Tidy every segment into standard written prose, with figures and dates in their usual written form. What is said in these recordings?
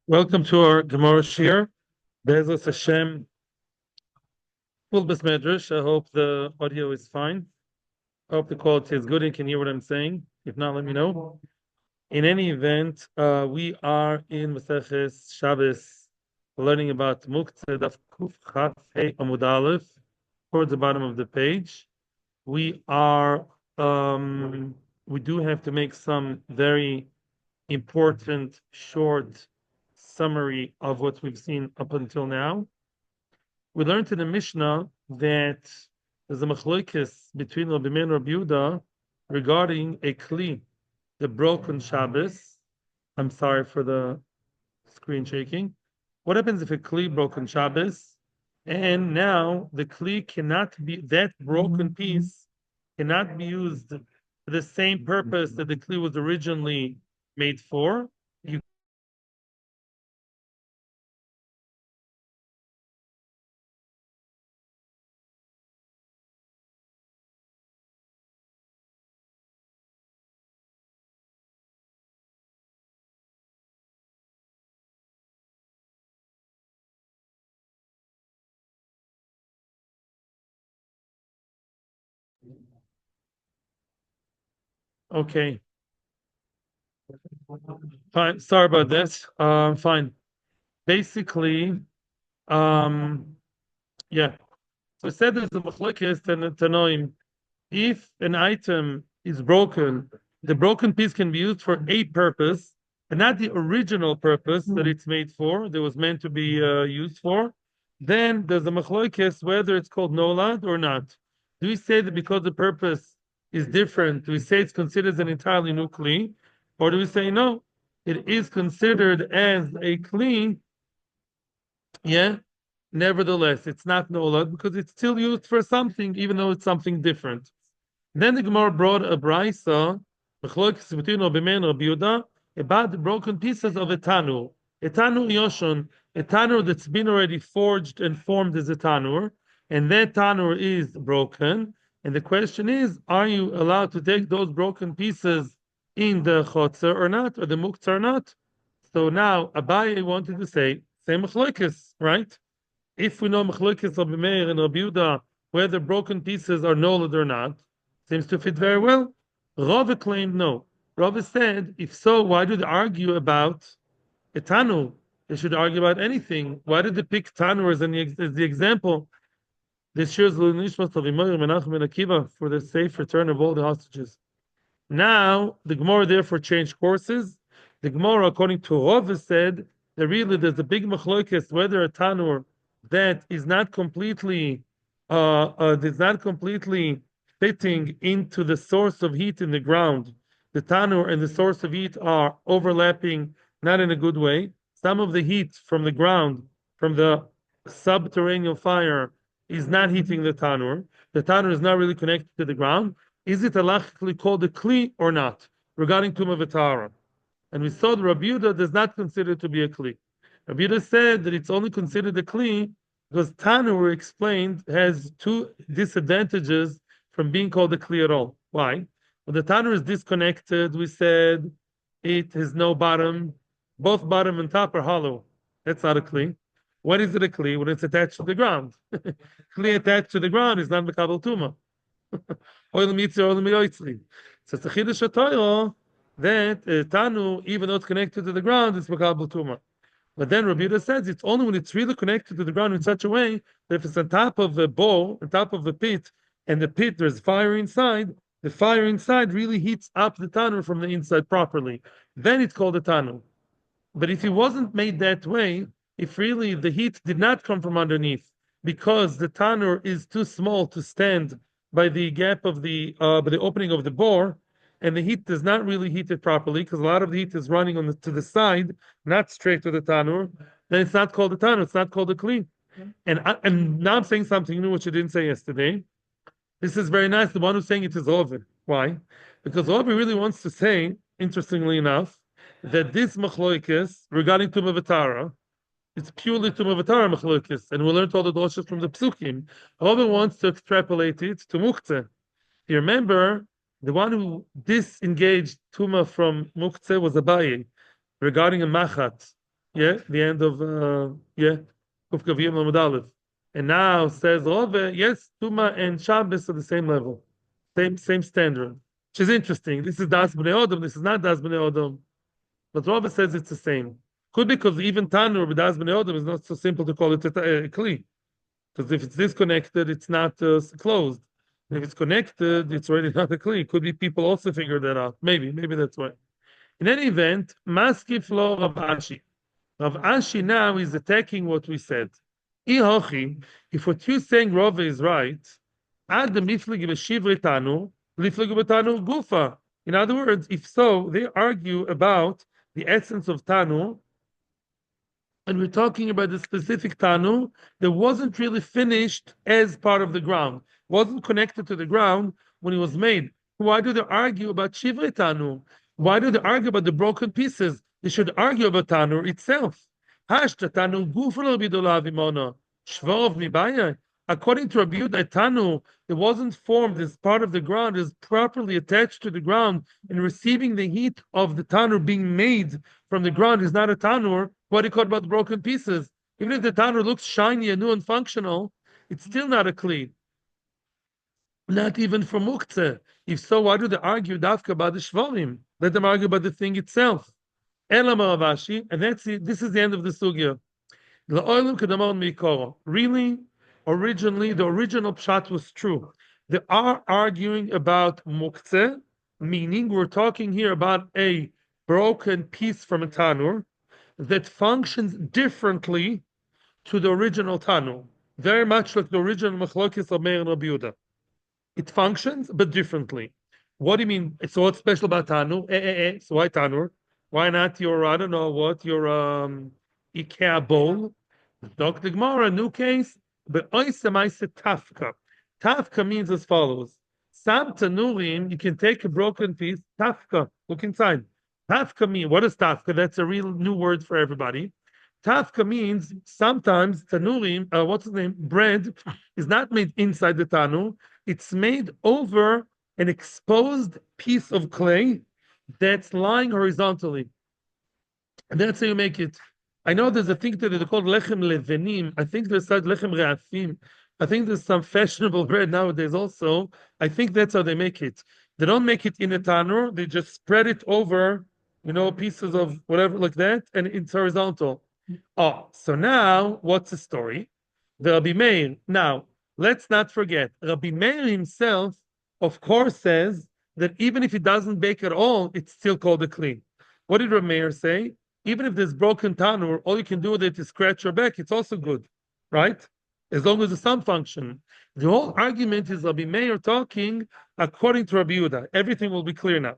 Welcome to our Gemara Shir. Bezos Hashem, full Medrash. I hope the audio is fine. I hope the quality is good and can hear what I'm saying. If not, let me know. In any event, we are in Maseches Shabbos, learning about Muktzeh Daf Kuf Chaf Hey Amud Aleph, towards the bottom of the page. We are, we do have to make some very important, short summary of what we've seen up until now. We learned in the Mishnah that there's a machlokes between Rabbi Meir and Rabbi Yehuda regarding a keli, the broken Shabbos. I'm sorry for the screen shaking. What happens if a keli broken Shabbos, and now the keli cannot be, that broken piece cannot be used for the same purpose that the keli was originally made for? You okay? Fine. Sorry about this. Fine. Basically, yeah. So it said there's a machlokes and a tanoim. If an item is broken, the broken piece can be used for a purpose, and not the original purpose that it's made for, that was meant to be used for. Then there's a machlokes whether it's called nolad or not. Do we say that because the purpose is different, do we say it's considered as an entirely new kli, or do we say no? It is considered as a kli, yeah. Nevertheless, it's not nolad because it's still used for something, even though it's something different. Then the Gemara brought a brisa, machlokes between Rabbi Meir and Rabbi Yehuda, about the broken pieces of a tanur. A tanur yoshon, a tanur that's been already forged and formed as a tanur, and that tanur is broken. And the question is, are you allowed to take those broken pieces in the chotzer or not, or the muktzeh or not? So now Abaye wanted to say, same machlokes, right? If we know machlokes Rabbi Meir and Rabbi Yehuda, whether broken pieces are nolad or not, seems to fit very well. Rava claimed no. Rava said, if so, why do they argue about a tanu? They should argue about anything. Why did they pick tanu as the example? This year's Nishmas of Imar Menachem and Akiva for the safe return of all the hostages. Now, the Gemara therefore changed courses. The Gemara, according to Rava, said that really there's a big machlokes whether a tanur that is not completely fitting into the source of heat in the ground. The tanur and the source of heat are overlapping, not in a good way. Some of the heat from the ground, from the subterranean fire, is not heating the tanur. The tanur is not really connected to the ground. Is it halachically called a kli or not? Regarding Tumah V'Tahara. And we saw that Rabbi Yehuda does not consider it to be a kli. Rabbi Yehuda said that it's only considered a kli because tanur, explained, has two disadvantages from being called a kli at all. Why? When the tanur is disconnected, we said it has no bottom. Both bottom and top are hollow. That's not a kli. When is it a kli? When it's attached to the ground. Kli attached to the ground is not mekabel tuma. Oil mitzvah, oil miyotzli. So it's a chiddush HaTorah that tanu, even though it's connected to the ground, it's mekabel tuma. But then Rabbi Yehuda says it's only when it's really connected to the ground in such a way that if it's on top of a bowl, on top of a pit, and the pit there's fire inside, the fire inside really heats up the tanur from the inside properly. Then it's called a tanur. But if it wasn't made that way, if really the heat did not come from underneath, because the tanur is too small to stand by the gap of by the opening of the bore, and the heat does not really heat it properly, because a lot of the heat is running to the side, not straight to the tanur, then it's not called a tanur, it's not called a kli. And now I'm saying something new, which I didn't say yesterday. This is very nice. The one who's saying it is Ovid. Why? Because Ovid really wants to say, interestingly enough, that this machlokes regarding Tumah V'Tahara, it's purely Tumah V'Tahara machlokes, and we learned all the doshas from the psukim. Ovid wants to extrapolate it to Muktzeh. You remember The one who disengaged Tuma from Muktzeh was Abaye regarding a Machat. Yeah, the end of Kuf Kaviyim Lamed Aleph. And now says Rove, yes, Tuma and Shabbos are the same level, same standard. Which is interesting. This is Das Bnei Odom. This is not Das Bnei Odom. But Rove says it's the same. Could be because even Tanur with Das Bnei Odom is not so simple to call it a kli. Because if it's disconnected, it's not closed. If it's connected, it's already not a kli. Could be people also figured that out. Maybe that's why. In any event, Maskif lo Rav Ashi. Rav Ashi now is attacking what we said. If what you're saying, Rava, is right, add the miflig b'shivri tanu, miflig b'tanu gufa. In other words, if so, they argue about the essence of tanu, and we're talking about the specific tanu that wasn't really finished as part of the ground, wasn't connected to the ground when it was made. Why do they argue about shivri tanu? Why do they argue about the broken pieces? They should argue about tanu itself. According to Rabbi Yehuda, tanu that wasn't formed as part of the ground is properly attached to the ground and receiving the heat of the tanur being made from the ground is not a tanur. What do you call about the broken pieces? Even if the tanur looks shiny and new and functional, it's still not a kli. Not even for Muktzeh. If so, why do they argue dafka about the shvarim? Let them argue about the thing itself. Elam Ravashi, and that's it. This is the end of the sugya. Really, originally, the original pshat was true. They are arguing about Muktzeh, meaning we're talking here about a broken piece from a tanur that functions differently to the original tanur, very much like the original machlokes of Meir and Rabbi Yehuda. It functions, but differently. What do you mean? So what's special about tanur? So why tanur? Why not your, I don't know what, your IKEA bowl? Dr. Gemara, new case, but oisemaise tafka. Tafka means as follows. Sam tanurim, you can take a broken piece, tafka, look inside. Tafka means, what is tafka? That's a real new word for everybody. Tafka means sometimes tanurim, what's the name? Bread is not made inside the tanur, it's made over an exposed piece of clay that's lying horizontally. And that's how you make it. I know there's a thing that they call lechem levenim. I think there's lechem re'afim. I think there's some fashionable bread nowadays also. I think that's how they make it. They don't make it in a tanur. They just spread it over, pieces of whatever like that, and it's horizontal. Oh, so now what's the story? The Rabbi Meir. Now, let's not forget, Rabbi Meir himself, of course, says that even if it doesn't bake at all, it's still called a kli. What did Rabbi Meir say? Even if there's broken tanur, all you can do with it is scratch your back. It's also good, right? As long as there's some function. The whole argument is Rabbi Meir talking according to Rabbi Yehuda. Everything will be clear now.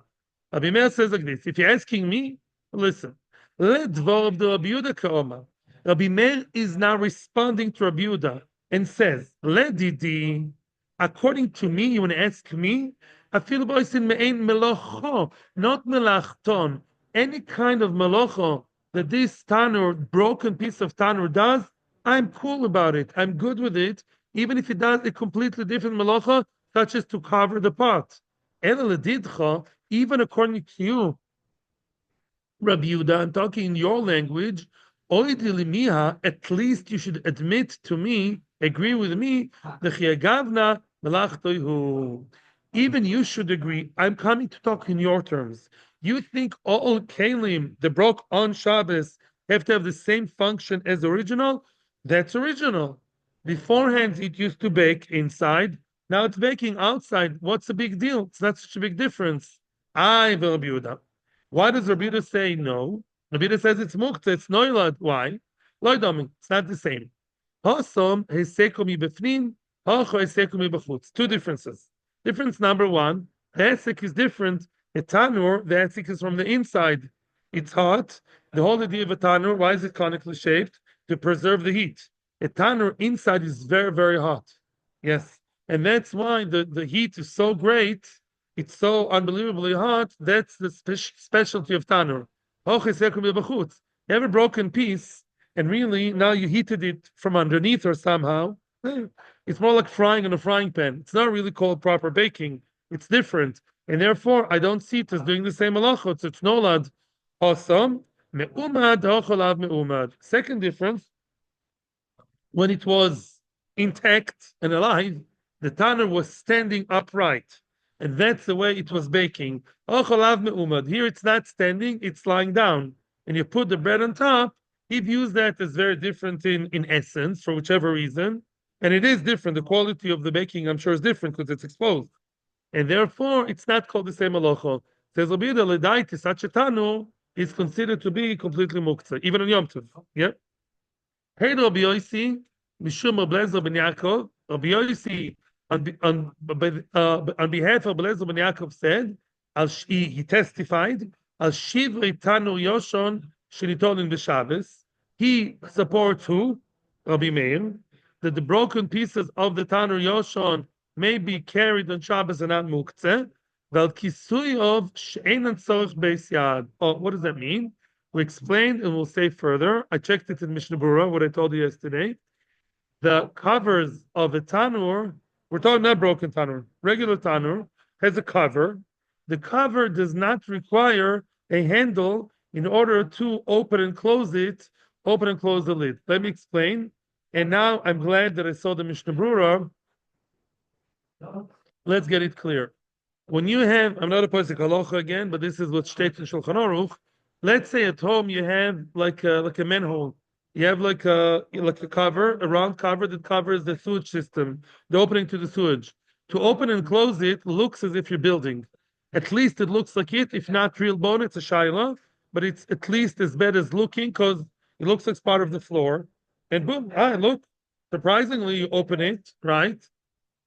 Rabbi Meir says like this. If you're asking me, listen. Let dvar of the Rabbi Yehuda ka'oma. Rabbi Meir is now responding to Rabbi Yehuda and says, let didi, according to me, you want to ask me, afil boisin me'ein melocho, not melachton. Any kind of malacha that this tanur, broken piece of tanur does, I'm cool about it. I'm good with it, even if it does a completely different malacha, such as to cover the pot. Even according to you, Rabbi Yehuda, I'm talking in your language, at least you should admit to me, agree with me, even you should agree. I'm coming to talk in your terms. You think all kelim that broke on Shabbos have to have the same function as original? That's original. Beforehand, it used to bake inside. Now it's baking outside. What's the big deal? It's not such a big difference. Rabbi Yehuda. Why does Rabbi Yehuda say no? Rabbi Yehuda says it's muktzeh, it's noilad. Why? It's not the same. Two differences. Difference number one, the hesek is different. A tanur, the hesek is from the inside. It's hot. The whole idea of a tanur, why is it conically shaped? To preserve the heat. A tanur inside is very, very hot. Yes. And that's why the heat is so great. It's so unbelievably hot. That's the specialty of tanur. You have a broken piece, and really now you heated it from underneath or somehow. It's more like frying in a frying pan. It's not really called proper baking. It's different. and therefore I don't see it as doing the same halachot. It's nolad awesome. Me'umad ha'cholav me'umad. Second difference, when it was intact and alive, the tanner was standing upright, and that's the way it was baking. Ha'cholav me'umad. Here it's not standing; it's lying down, and you put the bread on top. He views that as very different in essence, for whichever reason, and it is different. The quality of the baking, I'm sure, is different because it's exposed, and therefore it's not called the same halacha. Says Obida Ledaiti, such a tanu is considered to be completely muktzeh, even on Yom Tov. Yeah. Hey, Rabbi Yossi, Mishum Ablezer ben Yaakov. Rabbi Yossi, on behalf of Ablezer ben Yaakov, said, he testified, Al Shivrei Tanu Yoshon Shiniton in the Shabbos. He supports who? Rabbi Meir, that the broken pieces of the Tanur Yoshon may be carried on Shabbos and not Muktzeh. Vel kisui of she'enan tzorich beis yad. Oh, what does that mean? We explained and we'll say further. I checked it in Mishnah Berurah, what I told you yesterday. The covers of a tanur, we're talking about broken tanur, regular tanur, has a cover. The cover does not require a handle in order to open and close it, open and close the lid. Let me explain. And now I'm glad that I saw the Mishnah Berurah. Let's get it clear. When you have, I'm not opposed to halacha again, but this is what states in Shulchan Aruch. Let's say at home you have like a manhole. You have like a cover, a round cover that covers the sewage system, the opening to the sewage. To open and close it looks as if you're building. At least it looks like it. If not real bone, it's a shaila, but it's at least as bad as looking because it looks like it's part of the floor. And boom, look. Surprisingly, you open it, right?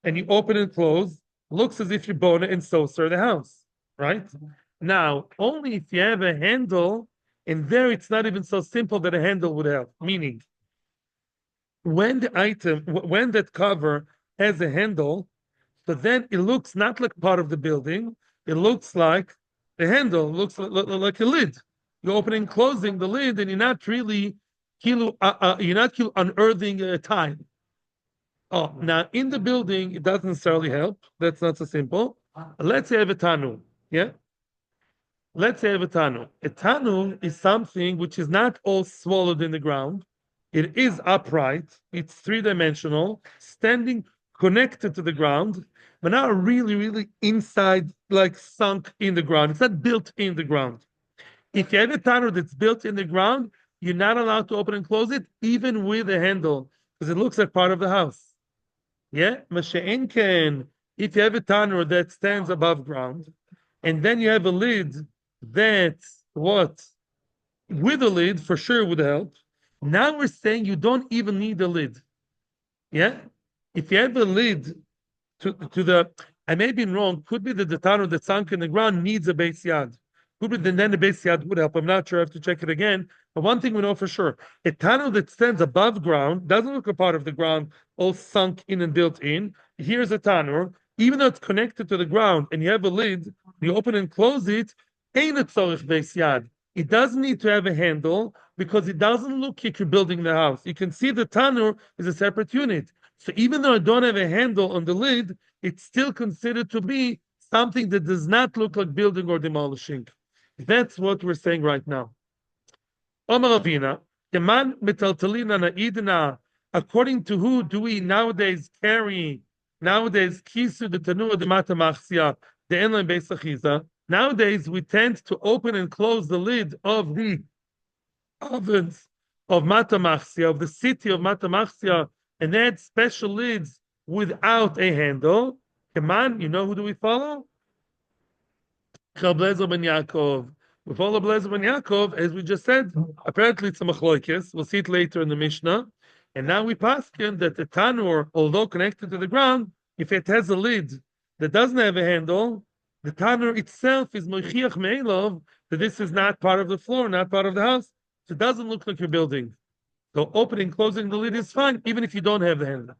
And you open and close. Looks as if you bone it and so sir the house, right? Now, only if you have a handle, and there it's not even so simple that a handle would help. Meaning, when that cover has a handle, so then it looks not like part of the building, it looks like a handle, looks like a lid. You're opening, closing the lid, and you're not really unearthing a tile. Oh, now in the building, it doesn't necessarily help. That's not so simple. Let's say I have a tanu. Yeah? Let's say I have a tanu. A tanu is something which is not all swallowed in the ground. It is upright. It's three-dimensional, standing connected to the ground, but not really, really inside, like sunk in the ground. It's not built in the ground. If you have a tanu that's built in the ground, you're not allowed to open and close it, even with a handle, because it looks like part of the house. Yeah, Masha'enken, if you have a tanur that stands above ground, and then you have a lid that's what? With a lid, for sure would help. Now we're saying you don't even need a lid. Yeah? If you have a lid to the, I may be wrong, could be that the tanur that's sunk in the ground needs a base yard. Could be then the base yard would help. I'm not sure, I have to check it again. But one thing we know for sure, a tanur that stands above ground doesn't look a part of the ground, all sunk in and built in. Here's a tanur, even though it's connected to the ground and you have a lid, you open and close it, ain't a tzorich beis yad. It doesn't need to have a handle because it doesn't look like you're building the house. You can see the tanur is a separate unit. So even though I don't have a handle on the lid, it's still considered to be something that does not look like building or demolishing. That's what we're saying right now. According to who do we nowadays carry kisu the tanua de matamachsia the enlan beisachiza? Nowadays we tend to open and close the lid of the ovens of matamachsia, of the city of matamachsia, and add special lids without a handle. Come on, you know who do we follow? Ablezer ben Yaakov. We follow Ablezer ben Yaakov, as we just said. Apparently, it's a machloikis. We'll see it later in the Mishnah. And now we paskin that the tanur, although connected to the ground, if it has a lid that doesn't have a handle, the tanur itself is moichiach me'elov, that this is not part of the floor, not part of the house. So it doesn't look like you're building. So opening, closing the lid is fine, even if you don't have the handle.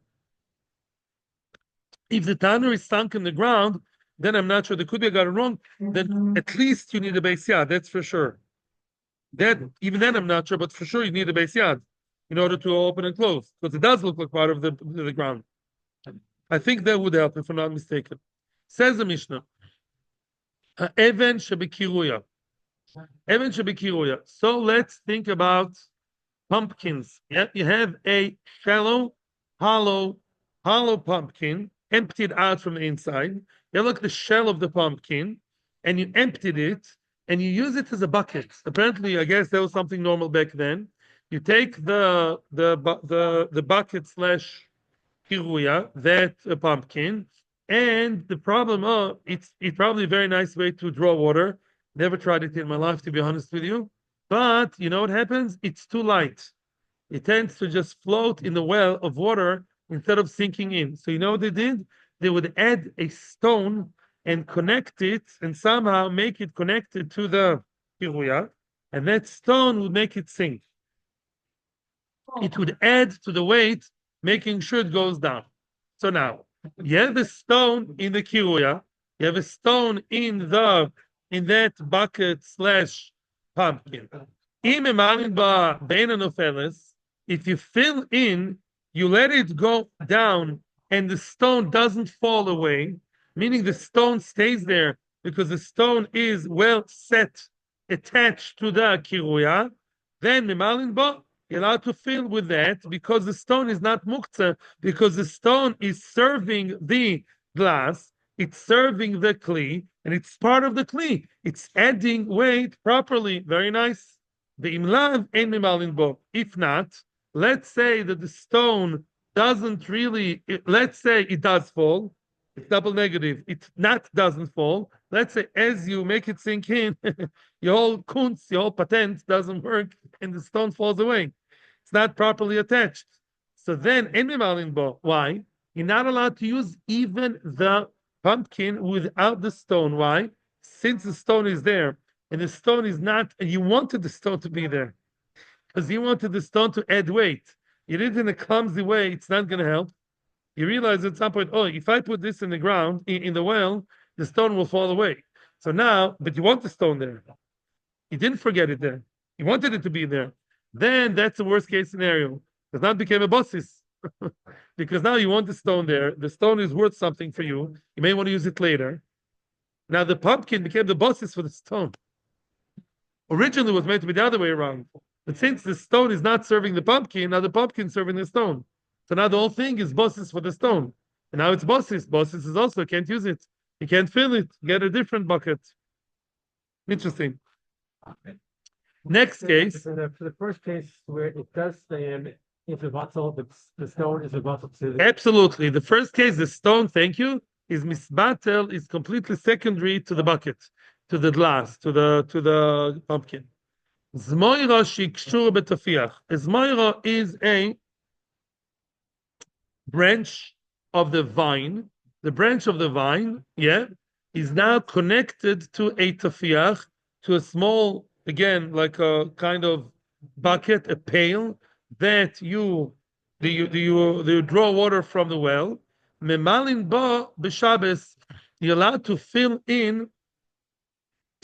If the tanur is sunk in the ground, then I'm not sure. The could be I got it wrong. Then at least you need a base yard. That's for sure. That even then I'm not sure, but for sure you need a base yard in order to open and close because it does look like part of the ground. I think that would help if I'm not mistaken. Says the Mishnah. Even shebekiruya. Even shebekiruya. So let's think about pumpkins. Yeah, you have a shallow, hollow, hollow pumpkin, emptied out from the inside. You look at the shell of the pumpkin, and you emptied it, and you use it as a bucket. Apparently, I guess that was something normal back then. You take the bucket slash kiruya, that pumpkin, and the problem, it's probably a very nice way to draw water. Never tried it in my life, to be honest with you. But you know what happens? It's too light. It tends to just float in the well of water instead of sinking in. So you know what they did? They would add a stone and connect it and somehow make it connected to the kiruya, and that stone would make it sink. It would add to the weight, making sure it goes down. So now you have a stone in the kiruya, you have a stone in that bucket slash pumpkin. If you fill in, you let it go down, and the stone doesn't fall away, meaning the stone stays there because the stone is well set, attached to the kiruya, then you're allowed to fill with that because the stone is not muktzeh, because the stone is serving the glass, it's serving the keli, and it's part of the keli. It's adding weight properly. Very nice. The imlav ein mimalin bo. If not, let's say that the stone doesn't really, let's say it does fall. It's double negative. It not doesn't fall. Let's say as you make it sink in, your whole kunz, your whole patent doesn't work, and the stone falls away. It's not properly attached. So then, why? You're not allowed to use even the pumpkin without the stone. Why? Since the stone is there, and the stone is not, and you wanted the stone to be there because you wanted the stone to add weight. You did it in a clumsy way, it's not going to help. You realize at some point, oh, if I put this in the ground, in the well, the stone will fall away. So now, but you want the stone there. You didn't forget it there. You wanted it to be there. Then that's the worst case scenario. Because now it became a bossis. Because now you want the stone there. The stone is worth something for you. You may want to use it later. Now the pumpkin became the bossis for the stone. Originally it was meant to be the other way around. But since the stone is not serving the pumpkin, now the pumpkin is serving the stone. So now the whole thing is bosses for the stone. And now it's bosses. Bosses is also, can't use it. You can't fill it. Get a different bucket. Interesting. Next case. For the first case where it does stand, if the stone is a bottle to Absolutely. The first case, the stone, thank you, is misbatel, is completely secondary to the bucket, to the glass, to the pumpkin. Zmoira shikshur betafiach. Zmoira is a branch of the vine. The branch of the vine, yeah, is now connected to a tafiach, to a small, again, like a kind of bucket, a pail that you draw water from the well. Memalin ba b'Shabbos, you're allowed to fill in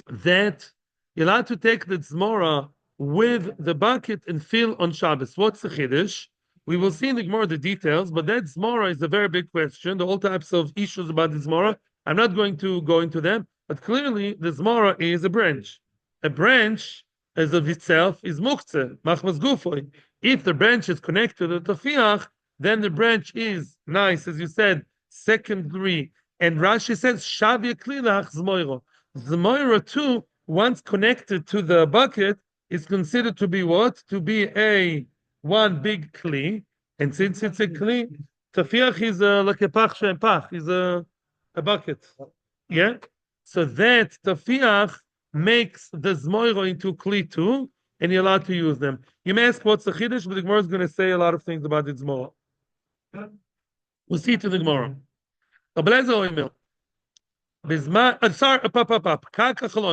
that. You're allowed to take the tzmora with the bucket and fill on Shabbos. What's the chiddush? We will see in the Gemara the details, but that Zmora is a very big question. The all types of issues about the Zmora. I'm not going to go into them, but clearly the Zmora is a branch. A branch, as of itself, is Muktzeh, machmas gufoy. If the branch is connected to the tafiach, then the branch is nice, as you said, secondary. And Rashi says, Shavia klilach Zmoira. Zmoira too, once connected to the bucket, is considered to be what? To be a one big keli, and since it's a keli, tafiach is like a pach shempach, is a bucket. Yeah? So that tafiach makes the zmoiro into keli too, and you're allowed to use them. You may ask what's the chiddush, but the Gemara is going to say a lot of things about the zmoiro. We'll see it in the Gemara.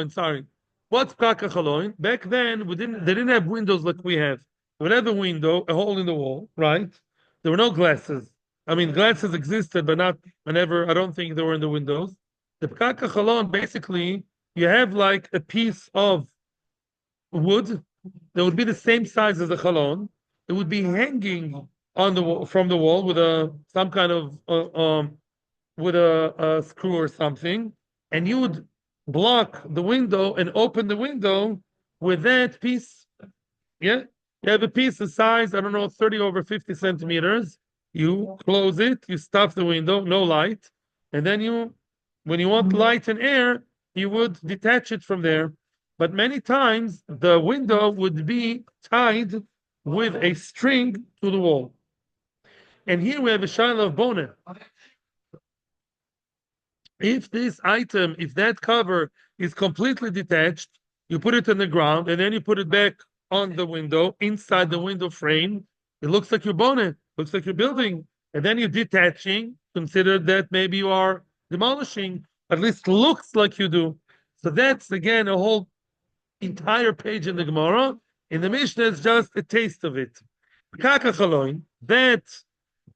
Sorry. What's kaka chaloin? Back then, they didn't have windows like we have. They would have a window, a hole in the wall, right? There were no glasses. I mean, glasses existed, but not whenever. I don't think they were in the windows. The kaka chalon, basically, you have like a piece of wood that would be the same size as the chalon. It would be hanging on the wall, from the wall with some kind of with a screw or something, and you would block the window and open the window with that piece. Yeah, you have a piece the size, I don't know, 30 over 50 centimeters. You close it, you stuff the window, no light, and then when you want light and air, you would detach it from there. But many times the window would be tied with a string to the wall. And here we have a shaila of boner. If this item, if that cover is completely detached, you put it on the ground and then you put it back on the window, inside the window frame, it looks like you're boning, looks like you're building. And then you're detaching, consider that maybe you are demolishing, at least looks like you do. So that's again a whole entire page in the Gemara. In the Mishnah, it's just a taste of it.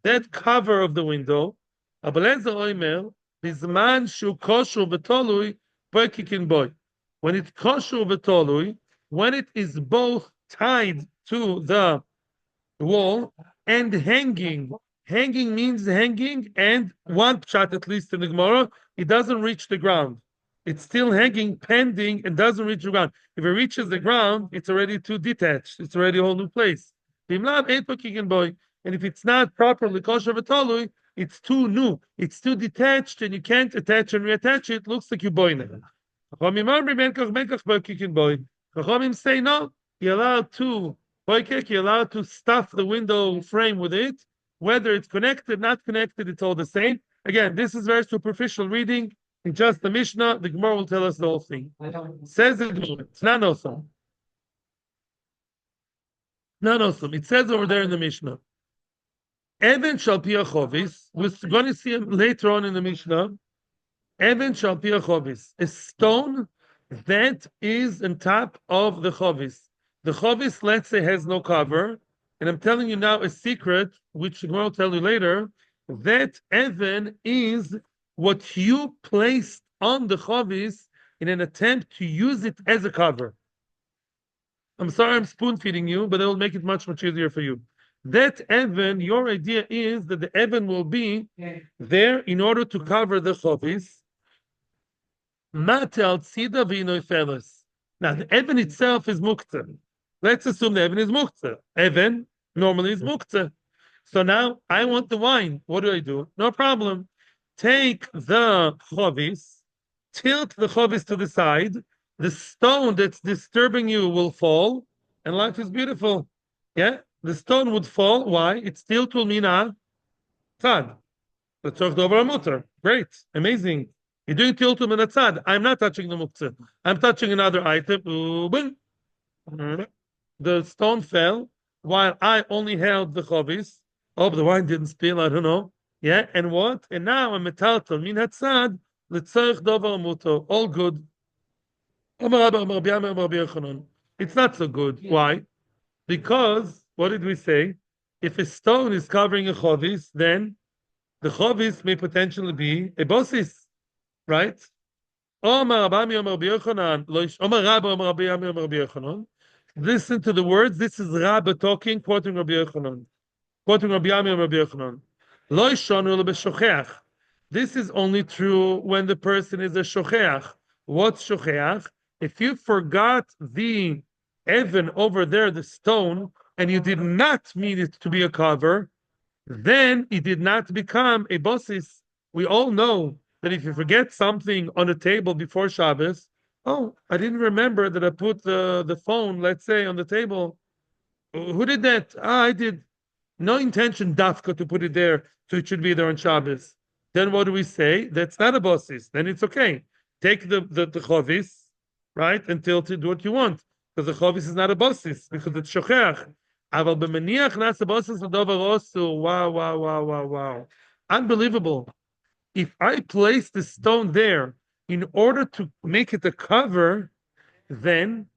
That cover of the window, Bizman shu kosher v'tolui boy boy. When it's kosher v'tolui, when it is both tied to the wall and hanging. Hanging means hanging, and one pshat at least in the Gemara, it doesn't reach the ground. It's still hanging, pending, and doesn't reach the ground. If it reaches the ground, it's already too detached. It's already a whole new place. And if it's not properly kosher v'tolui, it's too new. It's too detached, and you can't attach and reattach it. It looks like you're boiling it. Chachamim say no. You're allowed to you're allowed to stuff the window frame with it. Whether it's connected, not connected, it's all the same. Again, this is very superficial reading. In just the Mishnah, the Gemara will tell us the whole thing. Says the Gemara, it's not awesome. Not awesome. It says over there in the Mishnah. Even shall pia chovis. We're going to see him later on in the Mishnah. Even shall pia chovis. A stone that is on top of the chovis. The chovis, let's say, has no cover. And I'm telling you now a secret, which I will tell you later. That even is what you placed on the chovis in an attempt to use it as a cover. I'm sorry I'm spoon feeding you, but it will make it much, much easier for you. That even, your idea is that the even will be there in order to cover the chovis. Now, the even itself is Muktzeh. Let's assume the even is Muktzeh. Even normally is Muktzeh. So now I want the wine. What do? No problem. Take the chovis, tilt the chovis to the side. The stone that's disturbing you will fall, and life is beautiful. Yeah, the stone would fall. Why? It's tiltul mina tzad. Let's talk over mutter. Great, amazing. You're doing tiltul mina tzad. I'm not touching the muktzeh. I'm touching another item. The stone fell while I only held the chovis. Oh, the wine didn't spill. I don't know. Yeah, and what? And now I'm metaltal min hatzad letzarich dover muto. All good. It's not so good. Why? Because what did we say? If a stone is covering a chovis, then the chovis may potentially be a bosis, right? Listen to the words. This is Rabbi talking, quoting Rabbi Yochanan. Quoting Rabbi Yami and Rabbi Yochanan. This is only true when the person is a shocheach. What's shocheach? If you forgot the even over there, the stone, and you did not mean it to be a cover, then it did not become a bosis. We all know that if you forget something on a table before Shabbos, oh, I didn't remember that I put the phone, let's say, on the table. Who did that? Ah, I did. No intention, dafka, to put it there, so it should be there on Shabbos. Then what do we say? That's not a bosis. Then it's okay. Take the chovis, right, and tilt it, do what you want. Because the chovis is not a bosis, because it's shocheach. Aval b'meniach nas a bosis l'dover osu. Wow, wow, wow, wow, wow. Unbelievable. If I place the stone there in order to make it a cover, then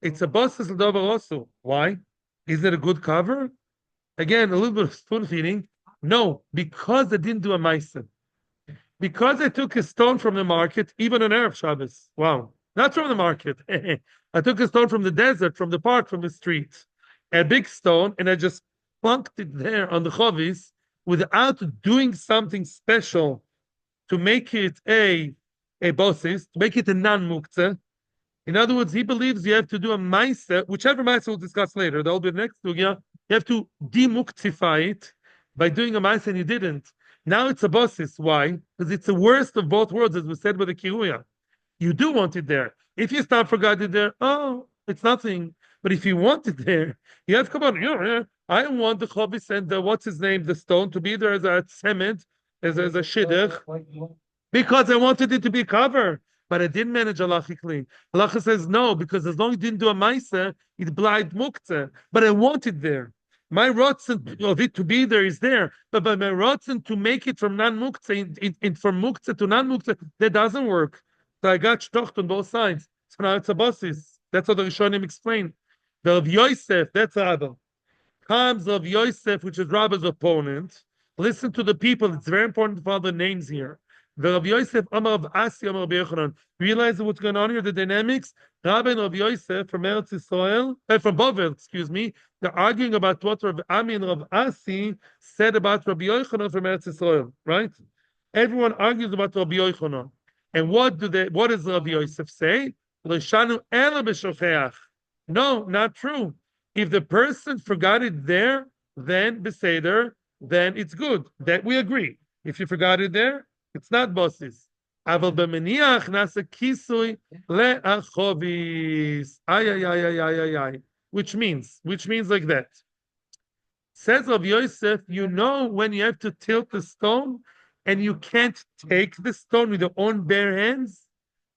it's a bosis l'dover osu. Why? Is it a good cover? Again, a little bit of spoon feeding. No, because I didn't do a ma'aser. Because I took a stone from the market, even on Erev Shabbos. Wow. Not from the market. I took a stone from the desert, from the park, from the street. A big stone, and I just plunked it there on the chovis without doing something special to make it a a bosis, to make it a non-muktzeh. In other words, he believes you have to do a ma'aseh, whichever ma'aseh we'll discuss later. That'll be the next sugya. You have to de-muktehfy it by doing a ma'aseh, and you didn't. Now it's a bosis. Why? Because it's the worst of both worlds, as we said with the kiruya. You do want it there. If you stop forgot it there, oh, it's nothing. But if you want it there, you have to come on. Yeah, I want the chobis and the what's his name, the stone, to be there as a cement, as a shidduch, because I wanted it to be covered. But I didn't manage halachically. Halacha says no, because as long as you didn't do a ma'aseh, it blind muktzeh. But I want it there. My rotzen of it to be there is there, but by my rotzen to make it from non-muktzeh, from muktzeh to non-muktzeh, that doesn't work. So I got shtocht on both sides. So now it's a basis. That's what the Rishonim explained. The of Yosef, that's Rabbi. Comes of Yosef, which is Rabbi's opponent. Listen to the people. It's very important to follow the names here. The Rav Yosef, Amar of Asi, Amar of Yochanan. Realize what's going on here, the dynamics. Rabbi and Rav Yosef from Eretz Yisrael, from Bovel, excuse me, they're arguing about what Rav Ami and Rav Asi said about Rabbi Yochanan from Eretz Yisrael, right? Everyone argues about Rabbi Yochanan. And what does Rabbi Yosef say? L'shanu ela b'shocheach. No, not true. If the person forgot it there, then beseder, then it's good. That we agree. If you forgot it there, it's not bosses. Aval b'meniach nasa kisui le'achovis. Ay, ay, ay, ay, ay, ay, ay. Which means like that. Says of Yosef, you know when you have to tilt the stone and you can't take the stone with your own bare hands?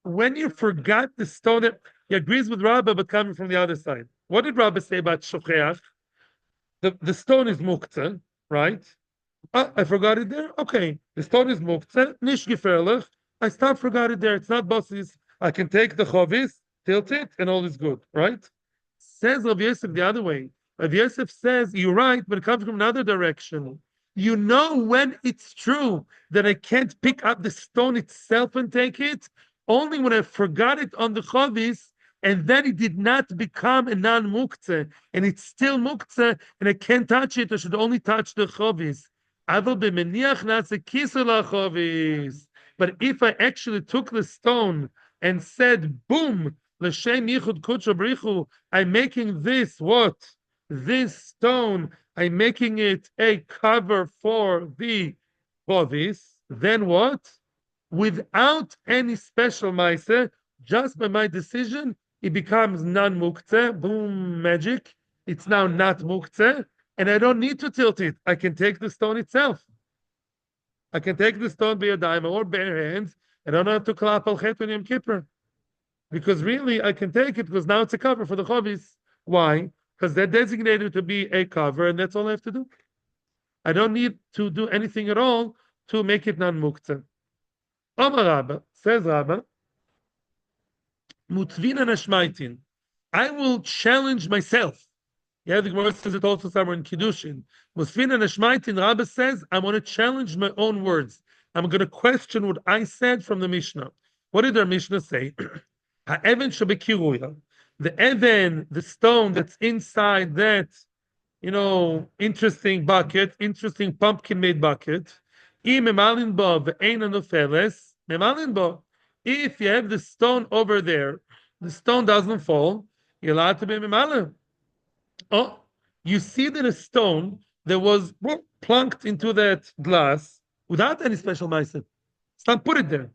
When you forgot the stone, he agrees with Rabbah, but coming from the other side. What did Rabbah say about shocheach? The stone is muktzeh, right? I forgot it there. Okay, the stone is muktzeh. Nish geferlich. I forgot it there. It's not bosses. I can take the chovis, tilt it, and all is good, right? Says Rav Yosef the other way. Rav Yosef says you're right, but it comes from another direction. You know when it's true that I can't pick up the stone itself and take it, only when I forgot it on the chovis, and then it did not become a non-muktzeh, and it's still muktzeh, and I can't touch it. I should only touch the chovis. But if I actually took the stone and said, boom, l'shem yichud kudsha b'richu, I'm making this what? This stone, I'm making it a cover for the chovis, then what? Without any special ma'aseh, just by my decision, it becomes non-muktzeh, boom, magic. It's now not muktzeh, and I don't need to tilt it. I can take the stone itself. I can take the stone by a dime or bare hands, and I don't have to clap al chet on Yom Kippur. Because really, I can take it because now it's a cover for the chovis. Why? Because they're designated to be a cover, and that's all I have to do. I don't need to do anything at all to make it non-muktzeh. Amar Rabba, says Rabba, Mutvina nashmaitin. I will challenge myself. Yeah, the Gemara says it also somewhere in Kiddushin. Mutvina nashmaitin, Rabba says, I'm going to challenge my own words. I'm going to question what I said from the Mishnah. What did our Mishnah say? Ha'even shabekiruya. The even, the stone that's inside that, interesting bucket, interesting pumpkin-made bucket. If you have the stone over there, the stone doesn't fall, you're allowed to be memalim. Oh, you see that a stone that was plunked into that glass without any special ma'aseh. It's not put it there.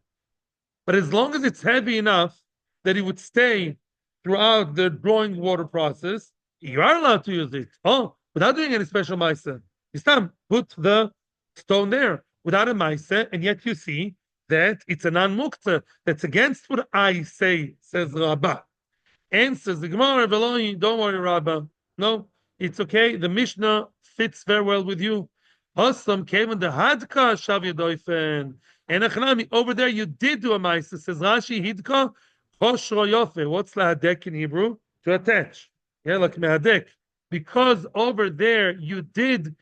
But as long as it's heavy enough that it would stay throughout the drawing water process, you are allowed to use it. Oh, without doing any special ma'aseh. You put the stone there without a ma'aseh, and yet you see that it's a non-muktzeh. That's against what I say, says Rabbah. And says the Gemara, don't worry, Rabbah. No, it's okay. The Mishnah fits very well with you. Awesome, came in the Hadka Shav Yadoifen. And Achnami, over there you did do a ma'aseh. Says Rashi, Hidka, Choshro Yofe. What's lahadek in Hebrew? To attach. Yeah, like mehadek. Because over there you did,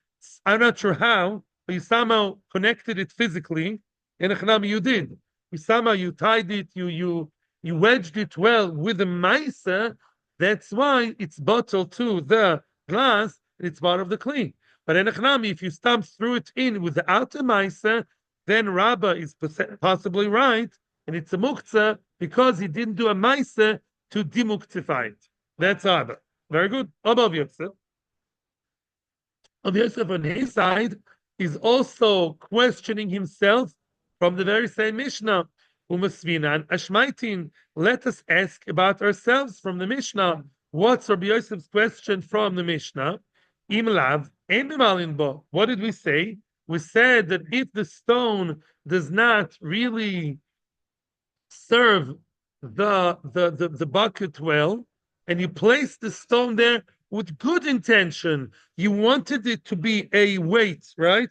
I'm not sure how, but you somehow connected it physically. In Achnami, you did. You tied it, you wedged it well with the ma'aseh. That's why it's bottled to the glass, and it's part of the kli. But in Achnami, if you threw it in without a ma'aseh, then Rabbah is possibly right and it's a muktzeh because he didn't do a ma'aseh to de-muktehfy it. That's Abba. Very good. Abba Yosef. Rabbi Yosef on his side is also questioning himself from the very same Mishnah. Umasvinan Ashmaitin. Let us ask about ourselves from the Mishnah. What's Rabbi Yosef's question from the Mishnah? Imlav Bo. What did we say? We said that if the stone does not really serve the bucket well, and you place the stone there with good intention. You wanted it to be a weight, right,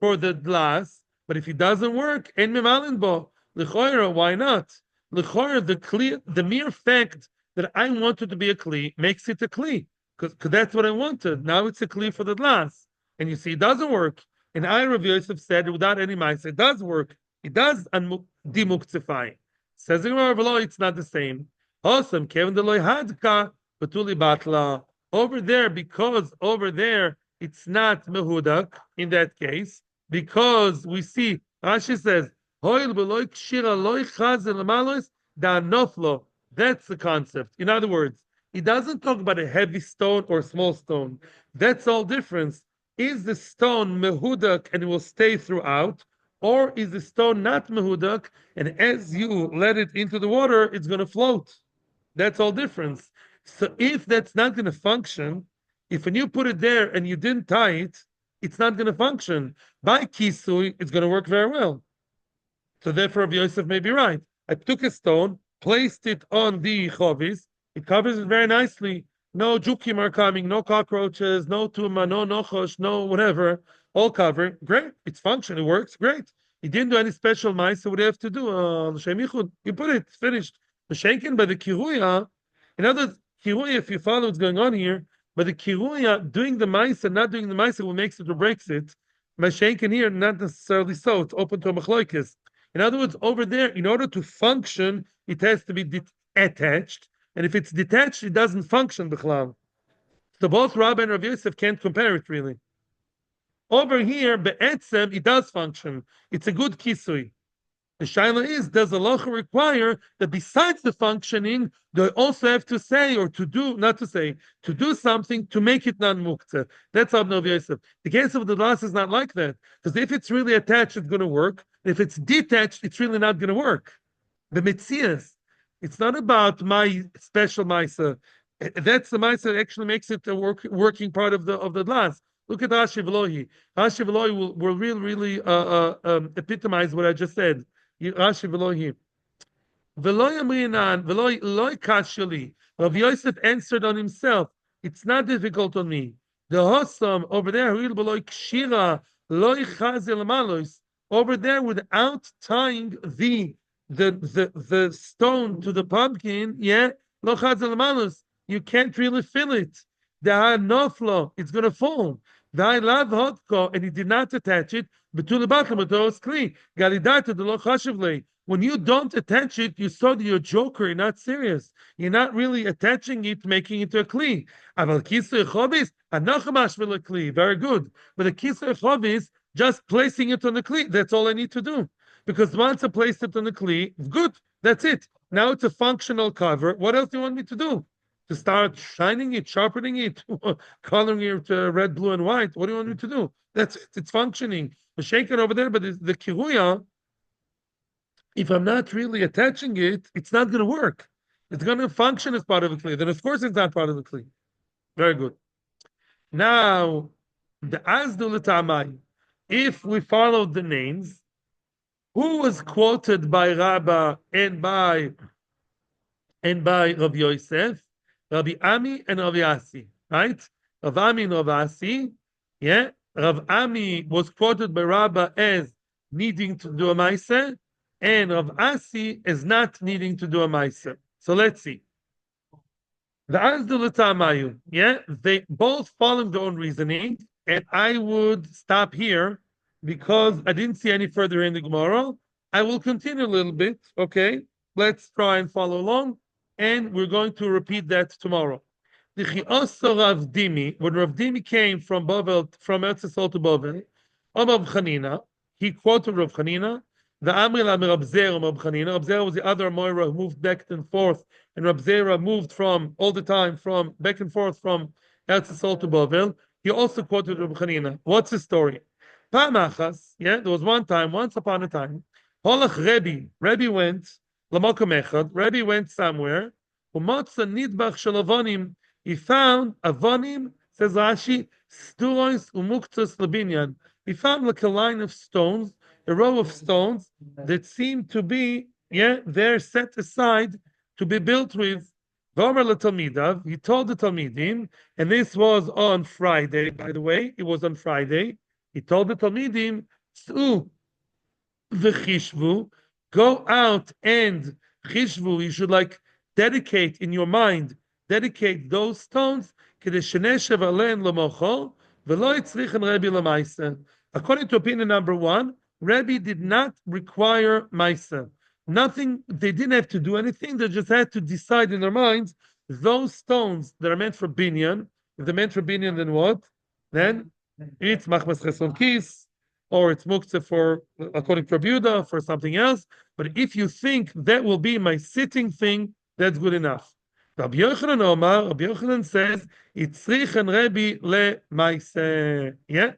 for the glass. But if it doesn't work, en memalin bo l'choira, why not? L'choira, the mere fact that I wanted to be a kli makes it a kli, because that's what I wanted. Now it's a kli for the glass, and you see it doesn't work. And I, Rav Yosef, said without any mice, it does work. It does de-muktehfy. Says the Gemara, it's not the same. Awesome. Kevin Deloy Hadka, Batuli Batla. Over there, because over there it's not mehudak in that case, because we see Rashi says, Hoil beloy kshira loy chazel malois da noflo. That's the concept. In other words, he doesn't talk about a heavy stone or small stone. That's all difference. Is the stone mehudak and it will stay throughout? Or is the stone not mehudak, and as you let it into the water, it's going to float? That's all difference. So if that's not going to function, if when you put it there and you didn't tie it, it's not going to function. By kisui, it's going to work very well. So therefore, Rabbi Yosef may be right. I took a stone, placed it on the chovis, it covers it very nicely. No jukim are coming, no cockroaches, no tuma, no nochosh, no whatever. All covered. Great. It's functioning. It works. Great. He didn't do any special mice, so what do you have to do? You put it, finished. Mashenkin by the kiruya. In other words, kiruya, if you follow what's going on here, but the kiruya, doing the mice and not doing the mice, what makes it or breaks it. Mashenkin here, not necessarily so. It's open to a machloikis. In other words, over there, in order to function, it has to be attached. And if it's detached, it doesn't function, b'chlal. So both Rabbi and Rav Yosef can't compare it really. Over here, be'etzem, it does function. It's a good kisui. The shaila is, does Allah require that besides the functioning, they also have to say, or to do, not to say, to do something to make it non-muktzeh? That's how Rav Yosef. The case of the glass is not like that. Because if it's really attached, it's going to work. If it's detached, it's really not going to work. The metzias. It's not about my special maisa. That's the maisa that actually makes it a working part of the glass. Look at Rashi V'lohi. Rashi V'lohi will really epitomize what I just said. Rashi V'lohi. V'lo yamrinan, v'lo loy kashali. Rav Yosef answered on himself. It's not difficult on me. The Hossam over there, v'lo kshira, loy chazel malos. Over there, without tying the stone to the pumpkin, yeah, lo chazel malos. You can't really fill it. The no flow, it's going to fall. The love hotko, and he did not attach it. Betul batlam atos kli galidata de lo chashivle. When you don't attach it, you saw that you're a joker. You're not serious. You're not really attaching it, making it to a kli. Aval kisui chovis anachamash v'le kli. Very good. But the kisui chovis, just placing it on the kli, that's all I need to do. Because once I place it on the kli, good. That's it. Now it's a functional cover. What else do you want me to do? To start shining it, sharpening it, coloring it red, blue, and white. What do you want me to do? That's it. It's functioning. The shaker over there, but the kiruya, if I'm not really attaching it, it's not going to work. It's going to function as part of the kli. Then, of course, it's not part of the kli. Very good. Now, the Azdul Tamai, if we follow the names, who was quoted by Rabba and by Rav Yosef? Rabbi Ami and Rabbi Asi, right? Rav Ami and Rav Asi, yeah. Rav Ami was quoted by Rabbah as needing to do a ma'aseh, and Rav Asi as not needing to do a ma'aseh. So let's see. The Azdul, yeah, they both follow their own reasoning, and I would stop here because I didn't see any further in the Gemara. I will continue a little bit, okay? Let's try and follow along. And we're going to repeat that tomorrow. When Rav Dimi came from Bavel, from Eretz Yisrael to Bavel, Rav Chanina, he quoted Rav Chanina, The Amrila Rab Zera Rab Chanina. Rab Zera was the other Moira who moved back and forth, and Rab Zera moved from all the time from back and forth from Eretz Yisrael to Bavel. He also quoted Rab Chanina. What's his story? Pa'amachas, yeah, there was one time, once upon a time, Holach Rebbe went Lamakom Echad. Rebbe went somewhere. Umatza Nidbach Shel Avonim. He found Avonim, says Rashi, Stulois Umuktzeh Labinyan. He found like a line of stones, a row of stones that seemed to be, yeah, they're set aside to be built with. Vomer LeTalmidav, he told the Talmidim, and this was on Friday, by the way, it was on Friday. He told the Talmidim, Tz'u v'chishvu, go out and chishvu, you should like dedicate in your mind, dedicate those stones, according to opinion number one, Rebbe did not require Maisa. Nothing, they didn't have to do anything, they just had to decide in their minds, those stones that are meant for binyan, if they're meant for binyan, then what? Then it's machmas cheson kis, or it's muktzeh for, according to Rabbi for something else. But if you think that will be my sitting thing, that's good enough. Rabbi Yochanan says, Itzrichen Rebbe le maiseh. Yeah?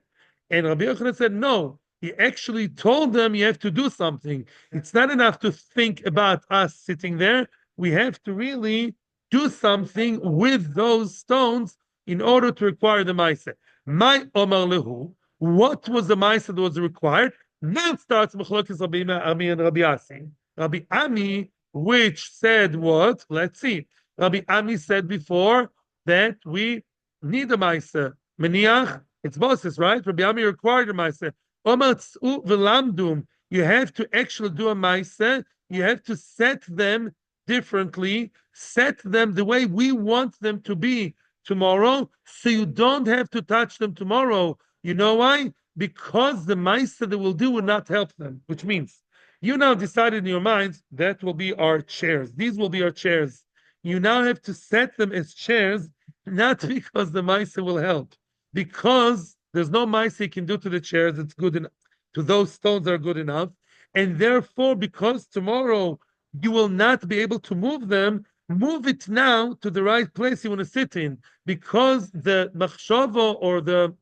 And Rabbi Yochanan said, no. He actually told them you have to do something. It's not enough to think about us sitting there. We have to really do something with those stones in order to require the maiseh. My Omar lehu. What was the maiseh that was required? Now it starts Mechlokes Rabbi Ami and Rabbi Asi. Rabbi Ami, which said what? Let's see. Rabbi Ami said before that we need a maiseh. Meniach, it's Moses, right? Rabbi Ami required a maiseh. Omar tz'u v'lamdum. You have to actually do a maiseh. You have to set them differently. Set them the way we want them to be tomorrow, so you don't have to touch them tomorrow. You know why? Because the maisa that will do will not help them, which means you now decided in your mind that will be our chairs. These will be our chairs. You now have to set them as chairs, not because the maisa will help, because there's no maisa you can do to the chairs that's good enough, to those stones that are good enough. And therefore, because tomorrow you will not be able to move them, move it now to the right place you want to sit in, because the machshava or the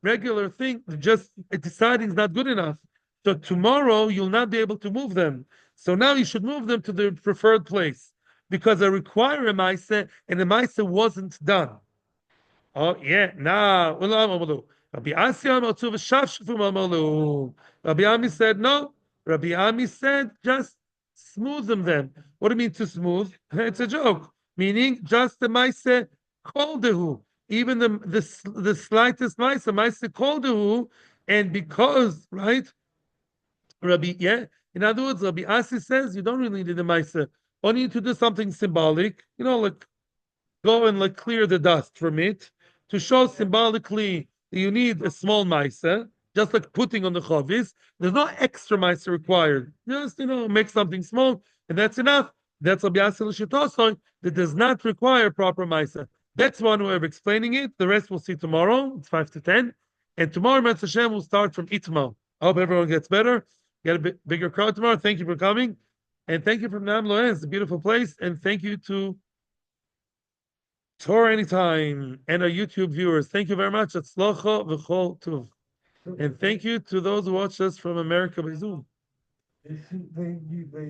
regular thing, just deciding is not good enough. So tomorrow you'll not be able to move them. So now you should move them to the preferred place, because I require a maisa and the maisa wasn't done. Oh yeah, nah. Rabbi Ami said no. Rabbi Ami said just smooth them. What do you mean to smooth? It's a joke. Meaning just the maisa koldehu. Even the slightest maisa koldehu, and because right, Rabbi, yeah. In other words, Rabbi Asi says you don't really need the maisa. Only need to do something symbolic, like go and like clear the dust from it to show symbolically that you need a small maisa, just like putting on the chavis. There's no extra maisa required. Just make something small, and that's enough. That's Rabbi Asi l'shitosoi that does not require proper maisa. That's one way of explaining it. The rest we'll see tomorrow. It's 5 to 10, and tomorrow Mitzvah Hashem will start from Itma. I hope everyone gets better. Get a bit bigger crowd tomorrow. Thank you for coming, and thank you from Nam Loen. It's a beautiful place, and thank you to Torah Anytime and our YouTube viewers. Thank you very much. Atzlocha v'chol tuv. And thank you to those who watch us from America by Zoom.